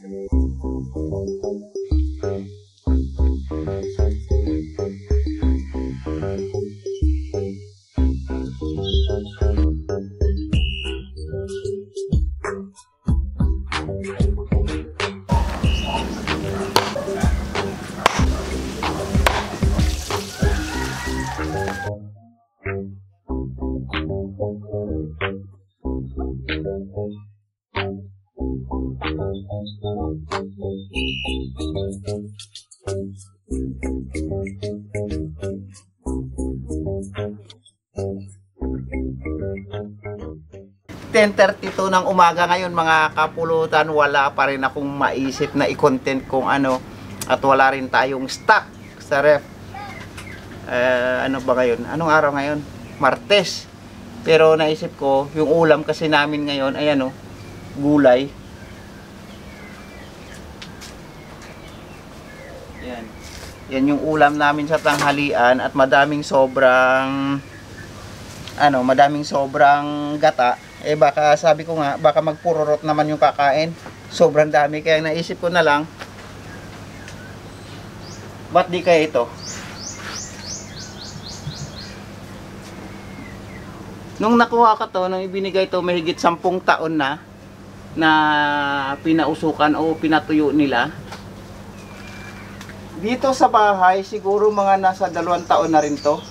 (10:32) ng umaga ngayon mga kapulutan, wala pa rin akong maisip na i-content kung ano, at wala rin tayong stock sa ref. Ano ba ngayon? Anong araw ngayon? Martes. Pero naisip ko, yung ulam kasi namin ngayon, ayan o, gulay. Yan. Yan yung ulam namin sa tanghalian, at madaming sobrang gata. Eh baka sabi ko nga, baka magpururot naman yung kakain. Sobrang dami, kaya naisip ko na lang, ba't di kaya ito? Nung nakuha ko to, nung ibinigay to, mahigit 10 taon na pinausukan o pinatuyo nila. Dito sa bahay, siguro mga nasa 2 taon na rin to,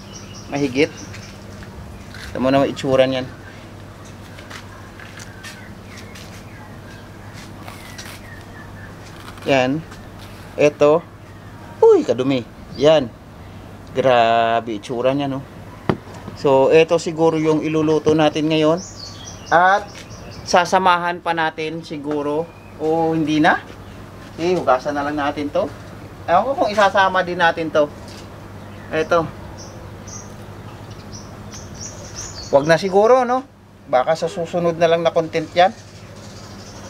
mahigit. Ito mo naman itsura niyan. Yan. Ito. Uy, kadumi. Yan. Grabe itsura niya, no? So, ito siguro yung iluluto natin ngayon. At sasamahan pa natin siguro. O hindi na. Hugasan na lang natin to. Ewan ko kung isasama din natin to. Ito. Wag na siguro, no? Baka sa susunod na lang na content yan.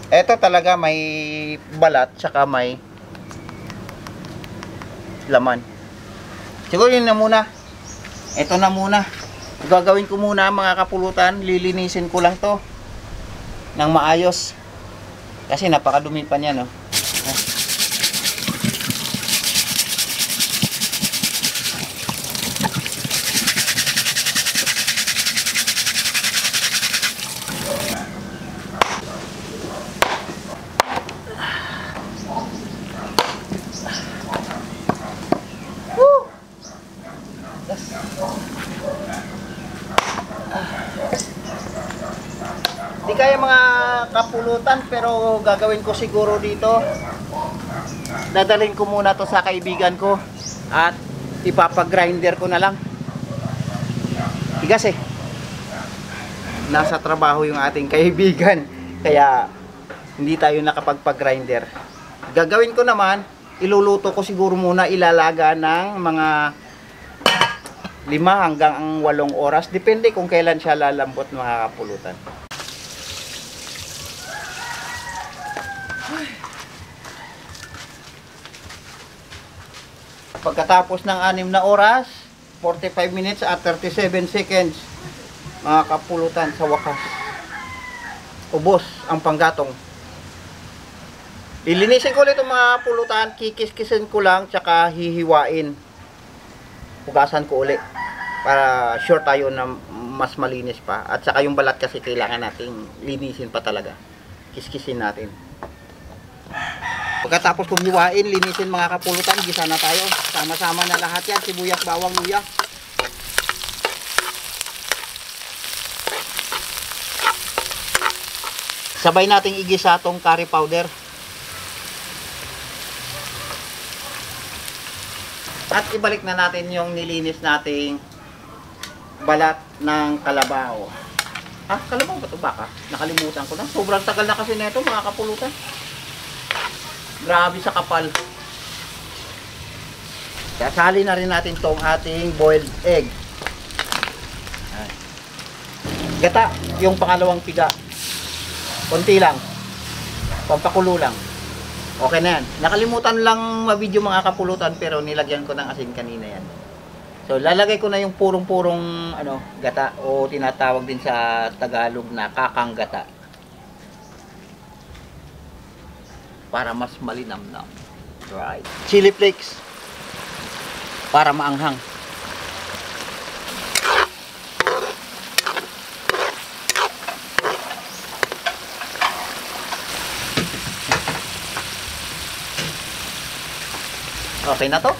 Ito talaga may balat, tsaka may laman. Siguro yun na muna. Ito na muna. Gagawin ko muna mga kapulutan, lilinisin ko lang to ng maayos. Kasi napakadumi pa niya, no? Di kaya mga kapulutan, pero gagawin ko siguro dito, dadalhin ko muna to sa kaibigan ko at ipapagrinder ko na lang. Tigas eh, nasa trabaho yung ating kaibigan, kaya hindi tayo nakapagpagrinder. Gagawin ko naman, iluluto ko siguro muna, ilalaga ng mga 5 hanggang 8 oras, depende kung kailan siya lalambot mga kapulutan. Pagkatapos ng 6 na oras, 45 minutes at 37 seconds, mga kapulutan, sa wakas, ubos ang panggatong. Ilinisin ko ulit mga kapulutan, kikis-kisin ko lang, tsaka hihiwain. Hugasan ko ulit para sure tayo na mas malinis pa. At saka yung balat kasi kailangan nating linisin pa talaga. Kiskisin natin. Pagkatapos kong hiwain, linisin mga kapulutan, gisa na tayo. Sama-sama na lahat yan, sibuyas, bawang, luya. Sabay nating igisa tong curry powder. At ibalik na natin yung nilinis nating balat ng kalabaw. Ah, kalabaw ba ito? Baka? Nakalimutan ko na. Sobrang tagal na kasi nito mga kapulutan. Grabe sa kapal. Kasali na rin natin tong ating boiled egg. Gata, yung pangalawang piga. Konti lang. Pampakulo lang. Okay na yan. Nakalimutan lang ma-video mga kapulutan, pero nilagyan ko ng asin kanina yan. So lalagay ko na yung purong-purong gata, o tinatawag din sa Tagalog na kakang gata. para mas malinamnam. Right. Chili flakes. Para maanghang. Okay na to?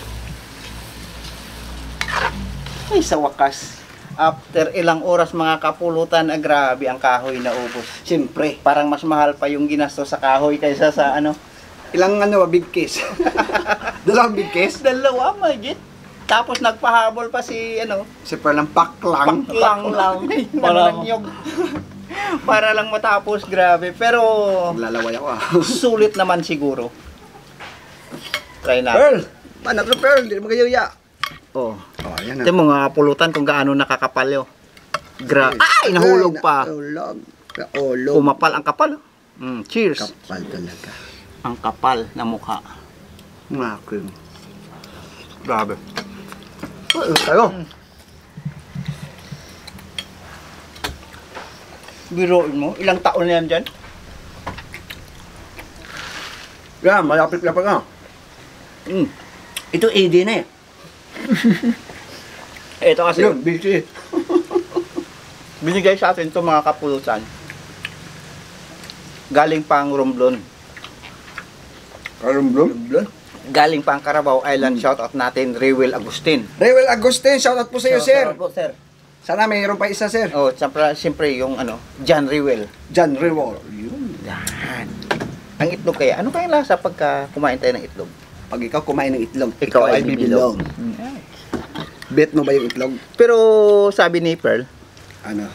Ay, sa wakas. After ilang oras mga kapulutan, grabe ang kahoy na ubos. Siyempre. Parang mas mahal pa yung ginasto sa kahoy kaysa sa ano. Ilang big case? Dalawang big case? Dalawa, magit. Tapos nagpahabol pa si ano. Si Perlang paklang. Paklang lang. Parang- Para lang matapos, grabe. Pero Lalaway ako ah. sulit naman siguro. Try natin. Pearl! Paano to Pearl? Hindi mo kayo ya. Oh. Oh, ayan Ito yung mga pulutan kung gaano nakakapal yun. Ay, nahulog pa. Nahulog. Nahulog. Umapal ang kapal. Cheers. Kapal talaga. Ang kapal na mukha. Ngakin. Grabe. Tayo. Biruin mo, ilang taon na yan dyan? Yan, malapit na pa nga. Ito AD na eh. Ito kasi, Yun, busy. binigay sa atin itong mga kapulutan. Galing pang Romblon. Karumblom. Galing pang Carabao Island. Shoutout natin, Rewel Agustin. Rewel Agustin, shoutout po sa iyo, sir. Po, sir. Sana mayroon pa isa, sir. Oh, siyempre yung ano, John Rewel. John Rewel. Yun. Yan. Ang itlog kaya, ano kayang lasa pagka kumain tayo ng itlog? Pag ikaw kumain ng itlog, Ikaw ay bibilog. Bet mo ba yung itlog? Pero sabi ni Pearl, Ano?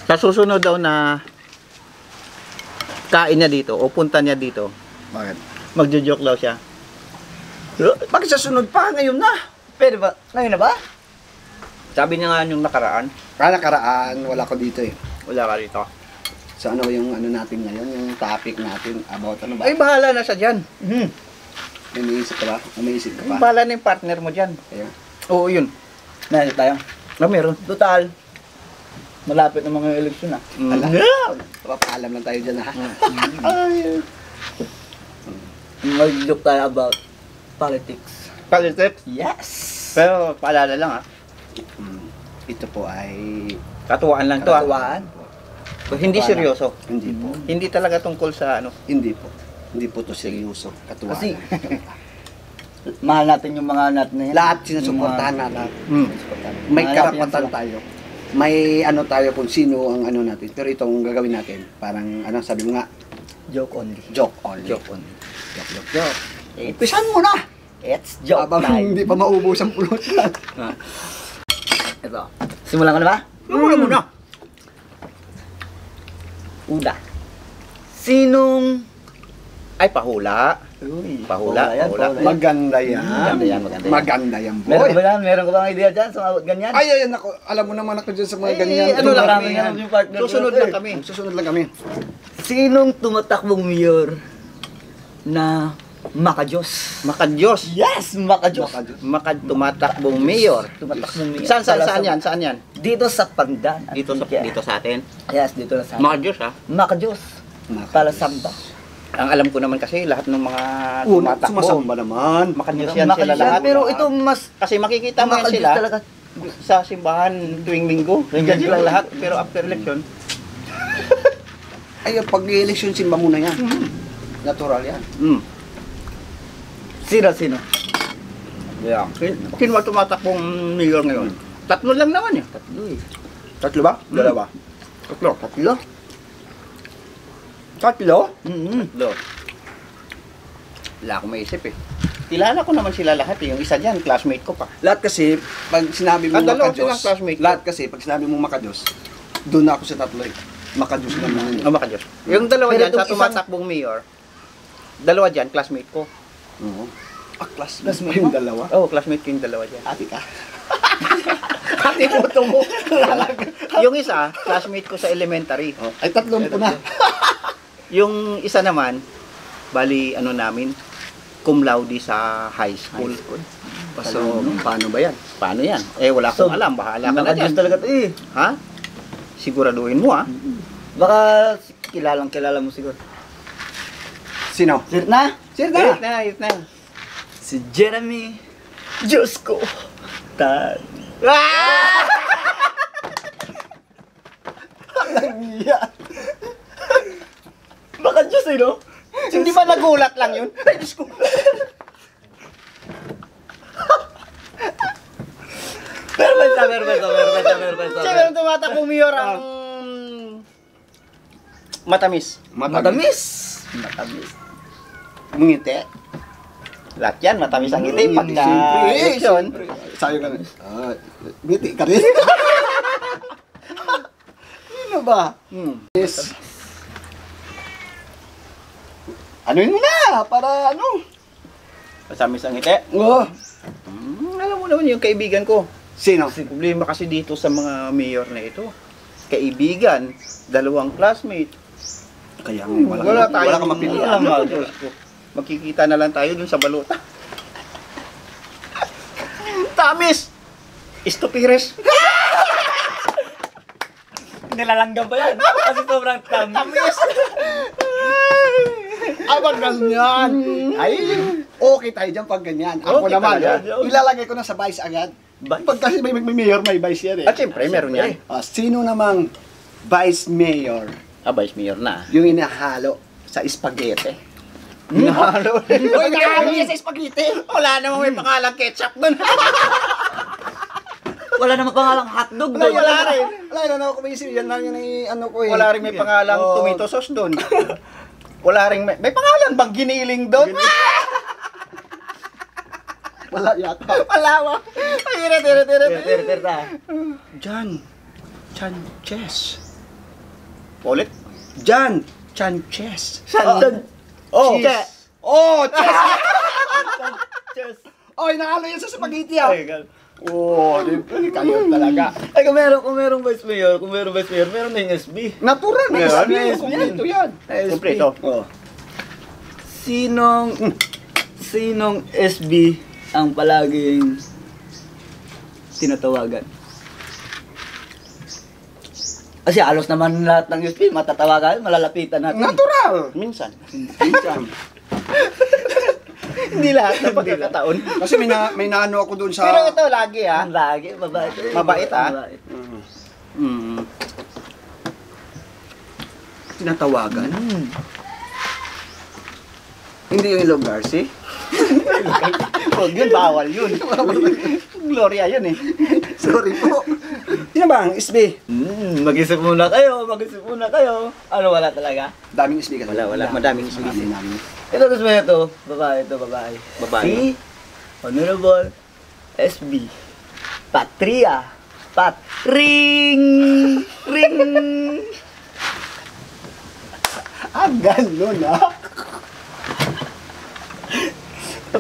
sa susunod daw na kain niya dito o punta niya dito, Bakit? magjo-joke daw siya. Bakit sa sunod pa? Ngayon na. Pwede ba? Ngayon na ba? Sabi niya nga yung nakaraan, Nakaraan, wala ko dito eh. wala ka rito. So ano yung ano natin ngayon, yung topic natin about ano ba? Ay, bahala na siya dyan. May naisip ka ba? Umiisip ka pa? Bahala na yung partner mo dyan. Ayun. Oo, yun. Meron tayo. Na meron. Total. Malapit na mga eleksyon ah. Ala. Yeah. Papaalam lang tayo dyan ha. Ay, Mag-look tayo about politics. politics. Yes! Pero paalala lang ha. Ito po ay Katuwaan lang to ha. Katuwaan. Hindi seryoso. hindi po. Hindi talaga tungkol sa ano. Hindi po. Hindi po to seryoso. Katuwa. Kasi, mahal natin yung mga natin na yan. lahat sinusuportahan natin. May Mahal natin yan karapatan sila. tayo. May ano tayo kung sino ang ano natin. Pero itong gagawin natin, parang ano sabi mo nga, Joke only. joke only. Joke only. Joke. Umpisan mo na! It's joke Habang time. hindi pa maubos ang pulot na. Ito. Simulan ko na ba? Muna muna. Una. Sinong... Ay, pahula. Uy, Pahula, yan, pahula. pahula yan. Maganda yan. Maganda yan, maganda yan. Maganda yan, Meron boy. ka ba yan? Meron ka bang idea dyan sa mga ganyan? Ay, ako. Alam mo naman ako dyan sa mga Eh, ganyan. ano lang Marami kami yan, yan. yung partner Susunod ko. lang kami. Susunod lang kami. Sinong tumatakbong mayor na makajos? Makadiyos. Yes! Makajos! Makad tumatakbong mayor. Tumatakbong mayor. Saan yan? Saan yan? Dito sa Pandan. Dito sa atin. Yes, dito na sa Makadiyos ha. Makajos. Palasamba. Ang alam ko naman kasi lahat ng mga Tumatakbo. tumatakbo. Sumasamba naman. Makadiyos yan sila Makajos yan, lahat. pero ito mas Kasi makikita mo yan makajos sila talaga. sa simbahan tuwing linggo. Nandiyan sila lahat. Pero after election, Ay, pag election simba muna yan. Natural yan. Sino? Yeah. Sino ba tumatakbong mayor ngayon? Tatlo lang naman eh. Tatlo eh. Tatlo ba? Dalawa. Tatlo. Tatlo? Tatlo? Tatlo. Wala akong maisip eh. Kilala ko naman sila lahat eh. Yung isa dyan, classmate ko pa. Lahat kasi, pag sinabi mo Dalawa Makajos, silang classmate. lahat kasi, pag sinabi mo Makajos, doon na ako sa tatlo eh. Makajos lang naman yun. Oh, makadiyos. Yung dalawa Pero dyan, sa itong isang- tumatakbong mayor, dalawa dyan, classmate ko. Oo. Classmate Classmate mo? mo? Yung dalawa. Oo, classmate ko yung dalawa dyan. Ate ka. Ate mo mo. Yung isa, classmate ko sa elementary. Oh, ay, tatlong po na. Yung isa naman, bali ano namin, cum laude sa high school. So, paano ba yan? Paano yan? Eh, wala akong alam. Bahala ka na Makajos dyan. talaga ito eh. Ha? Siguraduhin mo ha. Baka kilala mo siguro. Sino? Sir na? Sino Wait na? na, wait na. Si Jeremy Josco Tan. Iya. Baka Diyos eh, no? Hindi ba nagulat lang yun? Ay, Diyos ko. Pero basta. Siyempre, ang tumatakbong mayor ang matamis. Matamis. Ngiti. Lahat yan, matamis ang ngiti. Pagka Siyempre, eleksyon. Sayo ka na. Ngiti ka rin. Ano ba? Yes. Anuin mo na, para ano? Matamis ang ngiti. Oo. Alam mo naman yung kaibigan ko. Sino? Kasi problema kasi dito sa mga mayor na ito. Kaibigan, dalawang classmate. Kaya Wala tayong kang mapilian. Magkikita na lang tayo dun sa balota. Tamis! Estupires! Nilalanggam pa yan. Kasi sobrang tamis. Abang ganyan. Ay, okay tayo dyan pag ganyan. Ako Okay naman, talaga. ilalagay ko na sa vice agad. Pag kasi may mayor, may vice yan eh. At syempre, meron yan. Sino namang vice mayor Vice mayor na. yung inahalo sa spaghetti? Halo. Uy, nakahalo yan sa spaghetti! Wala namang may pangalang ketchup dun. Wala naman pangalang hotdog. Wala rin. Wala na ako kumisip. Yan lang yung ano ko eh. Wala rin may pangalang Oo. tomato sauce dun. Wala rin may pangalan bang giniling dun? Wala yata. Wala mo. Ay, tira. na. John Sanchez. Ulit. John Sanchez. Oh. Cheese. Oh, cheese. Cheers. Oh, inahalo yan sa spaghetti ah. Oh, di kayo talaga. Ay, kung merong vice mayor, meron na yung SB. Natural na Yan. yan. Kompleto yan. Kompleto. Oh. Sinong SB ang palaging tinatawagan? Kasi halos naman lahat ng SB matatawagan, malalapitan natin. Natural. Minsan. Minsan. Hindi lahat ng pagkakataon. Kasi may naano ako doon sa... Pero ito lagi Ang lagi, mabait. Mabait, ah. Mabait. Tinatawagan. Hindi yung Ilog Garci. Huwag yun, bawal yun. Gloria yun eh. Sorry po. Sino ba ang SB? Mag-isip muna kayo. Ano, wala talaga? Daming SB kasi. Wala. Madaming SB. Daming. Ito, gusto mo ito. Babae. Babae. Si Honorable SB Patria. Ring! Ganun ah.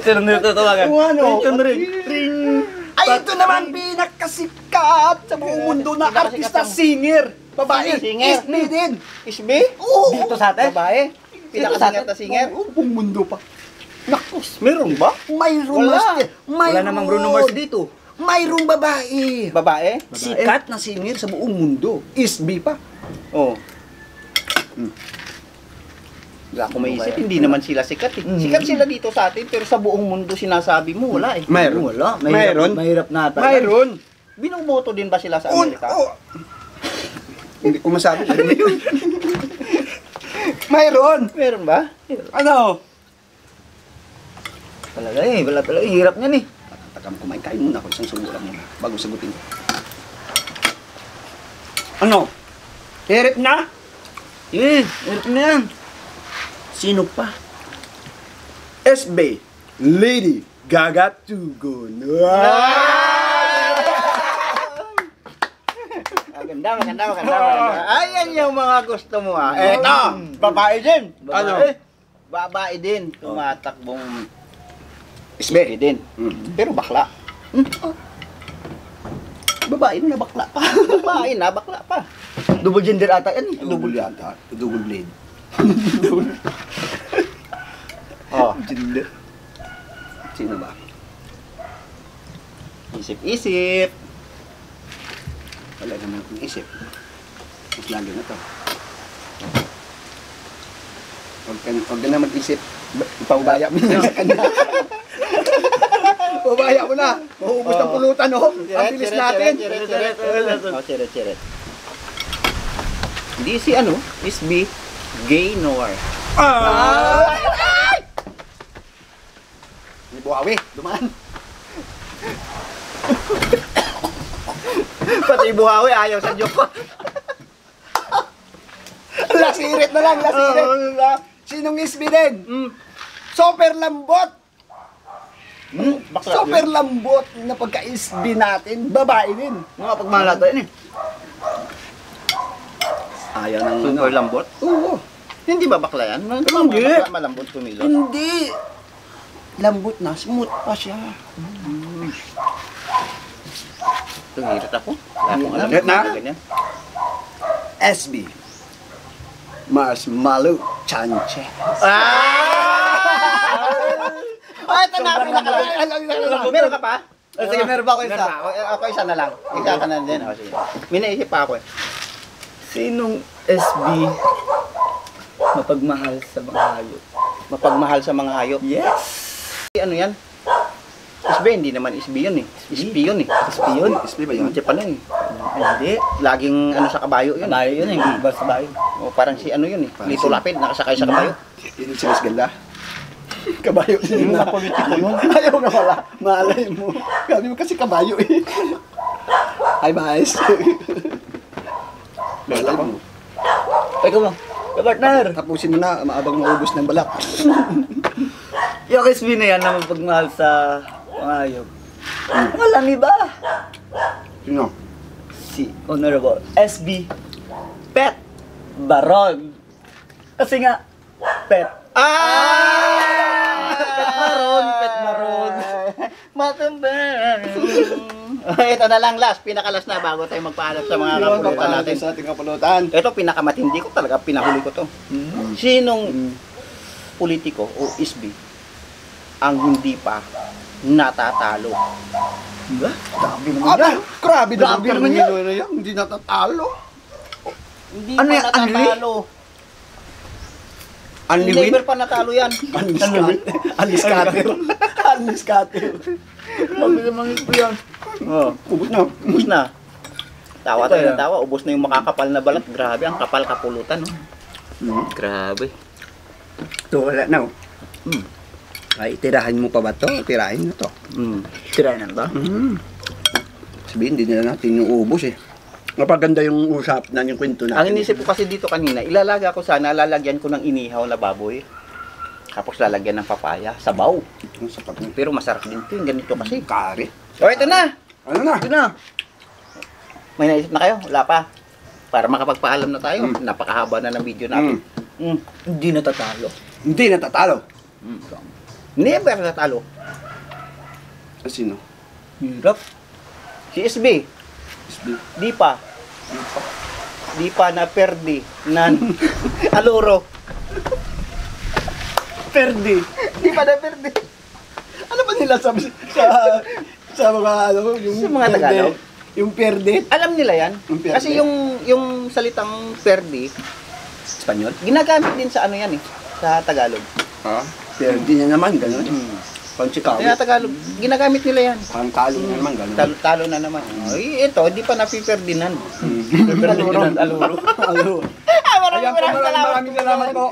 Pero nito tawagan. Ano? Ring! Ay, ito naman pinakasikat sa buong mundo na artista singer. Babae. Singer. SB din. Isbi? Oo. Dito sa atin? Babae? Pinakasinger na singer? Oo, buong mundo pa. Nakus. Meron ba? Mayroon Wala. Mars. Wala namang Bruno Mars dito. Mayroong babae. Babae? Sikat na singer sa buong mundo. SB pa. Oo. Wala akong maisip, hindi naman sila sikat eh. Sikat sila dito sa atin, pero sa buong mundo sinasabi mo, wala eh. Wala. Mayroon? Mahirap na ata. Mayroon. Binuboto din ba sila sa Amerika? Hindi ko masabi. Mayroon. Meron ba? Ano? Wala talaga. Hirap niyan eh. Takam kumain. Kain muna ako. Isang subo lang muna. Bago sagutin ko. Ano? Hirap na? Hirap na yan. Sino pa? SB. Lady Gaga Tugon. Maganda. Ayan yung mga gusto mo ah. Eto, babae din. Babae. Babae din. Tumatakbong SB. din. Pero bakla. Babae na bakla pa. Babae na bakla pa. Double gender ata yan eh. Double yata. Double blade. Oh, Gender. Sino ba? isip-isip. Wala naman akong isip. Mas lagi na to. Huwag ka na mag-isip. Ipabaya mo na sa kanya. Pabaya mo na. Mauubos ng pulutan, oh. Ang bilis natin. Chiret. Hindi si is B. Gaynor. May buhawi. Dumaan. Pati buhawi, ayaw sa joke ko. Lasirit na lang, lasirit. Sinong isbi din? Super lambot. Super lambot na pagka-isbi natin. Babae din. Mga pagmalata yun eh. Ayaw ng Super lambot. Oo. Hindi ba bakla yan? Hindi. Bakla, malambot kumilos. Hindi. Lambot na. Smooth pa siya. Ito, hirit ako. Wala akong alam. Hirit na? Ganyan. SB. Marshmallow Chanche. Oh, ito na. Meron ka pa? Sige, meron ba ako isa? Ako isa na lang. Isa ka na din. Sige. May naisip pa ako eh. Sinong SB mapagmahal sa mga hayop? Mapagmahal sa mga hayop. Yes! Ano yan? SB, hindi naman SB yun eh. SB yun eh. Espiyon? SB ba yun? Japan yun eh. Hindi. Laging sa kabayo yun. Kabayo yun eh, basta bayo. O parang si yun eh. Parang Lito si- Lapid, nakasakay sa kabayo. Yun si Mas Ganda. Kabayo din na. politiko yun. Ayaw na wala. Malay mo. Gabi mo kasi kabayo eh. Hi, Maes. Malay mo. Ikaw mo, partner! Tapusin mo na, maabang maubos ng balak. Yung SB na yan na mapagmahal sa mga hayop. Walang iba. Sino? Si Honorable SB Pet Baron. Kasi nga, pet. Pet Maron. Matamban. Ito na lang last, pinakalas na bago tayo magpaalam sa mga kapulutan natin. Sa ating kapulutan. Ito pinakamatindi ko talaga, pinahuli ko to. Sinong politiko o isbi ang hindi pa natatalo? Diba? Grabe naman yan. Grabe Grabe naman yan. yan. Hindi natatalo. Hindi Ano pa yan, natatalo. Unlimited. Never pa natalo yan. Unliscatter. Unliscatter. Sabi naman ito yan. Oh, Ubus na. ubos na. Tawa tayo Ito, ng tawa, ubos na yung makakapal na balat. Grabe, ang kapal kapulutan. No? Grabe. Ito wala na. Mm. Ay, tirahan mo pa ba to? Tirahin mo to. Try na ba? Sabihin, hindi nila natin yung ubos eh. Napaganda yung usap na yung kwento natin. Ang inisip ko kasi dito kanina, ilalaga ko sana, lalagyan ko ng inihaw na baboy. Tapos lalagyan ng papaya, sabaw. Ang sapat na. Pero masarap din ito, yung ganito kasi. Kari. O, ito na! Ano na? Ito na. May naisip na kayo? Wala pa. Para makapagpaalam na tayo. Napakahaba na ng video natin. Hindi natatalo. Hindi natatalo. Never natalo. Sino? Hirap. Si SB, di pa. Di pa na perdi. Nan. Aluro. Perdi. Di pa na perdi. Ano ba nila sabi sa mga ano? Yung Sa mga perde? Tagalog? Yung perde? Alam nila yan. Yung perde? Kasi yung salitang perdi, Espanyol? ginagamit din sa ano yan eh. Sa Tagalog. Ha? Perde na naman, gano'n. Panchikawi. Kaya Tagalog, ginagamit nila yan. Pangkalo na naman, gano'n. Talo na naman. Ay, ito, di pa napiperdinan. Aluro. Aluro. Ayan po, maraming salamat po.